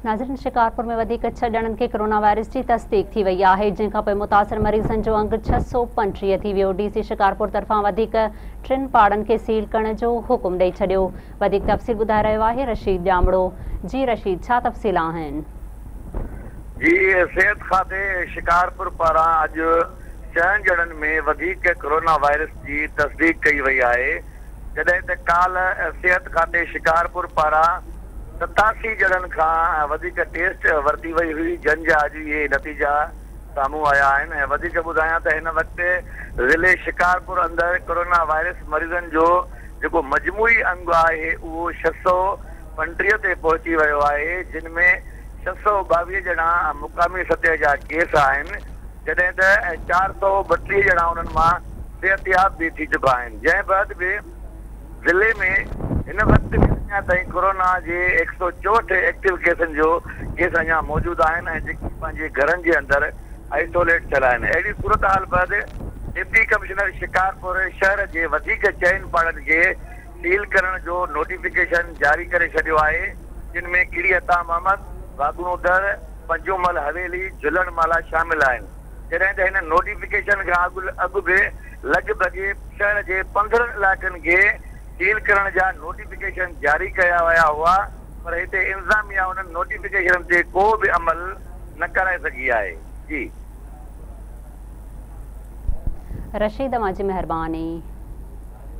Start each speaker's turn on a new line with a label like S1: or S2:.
S1: नाज़रीन, शिकारपुर में वधिक 6 ॼणनि खे कोरोना वायरस की तस्दीक थी वई आहे, जंहिंखां पोइ मुतासिर मरीज़नि जो अंग 635 थी वियो। डीसी शिकारपुर तरफां वधिक 3 पाड़नि खे सील करण जो हुकुम ॾेई छॾियो। वधिक तफ़सील ॿुधाए रहियो आहे रशीद ॼामड़ो। जी रशीद, छा तफ़सील आहिनि?
S2: जी, सेहत खाते शिकारपुर पारां अॼु 6 ॼणनि में वधिक कोरोना वायरस की तस्दीक कई वई आहे, जॾहिं त काल सेहत खाते शिकारपुर पारां 87 ॼणनि खां वधिक टेस्ट वरिती वई हुई, जंहिंजा अॼु इहे नतीजा साम्हूं आया आहिनि। ऐं वधीक ॿुधायां त हिन वक़्तु ज़िले शिकारपुर अंदरि कोरोना वायरस मरीज़नि जो जेको मजमूई अंग आहे उहो 635 ते पहुची वियो आहे, जिन में 622 ॼणा मुक़ामी सतह जा केस आहिनि, जॾहिं त 432 ॼणा उन्हनि मां सेहतियाब बि थी चुका आहिनि। जंहिं बैदि बि ज़िले में हिन वक़्तु अञा ताईं कोरोना जे 164 एक्टिव केसनि जो केस अञा मौजूदु आहिनि ऐं जेके पंहिंजे घरनि जे अंदरि आइसोलेट थियल आहिनि। अहिड़ी सूरत हाल बैदि डिप्टी कमिश्नर शिकारपुर शहर जे वधीक चइनि पाड़नि खे सील करण जो नोटिफिकेशन जारी करे छॾियो आहे, जिन में कीड़ी अता मोहम्मद, वागुणोदर, पंजोमल हवेली, झुलण माला शामिल आहिनि। जॾहिं त हिन नोटिफिकेशन खां अॻु बि लॻभॻि शहर जे 15 इलाइक़नि खे सील करण जा नोटिफिकेशन जारी कया विया हुआ, पर हिते इंतज़ामिया उन्हनि नोटिफिकेशन ते को बि अमल न कराए सघी आहे। जी
S1: रशीद, मां जी महिरबानी।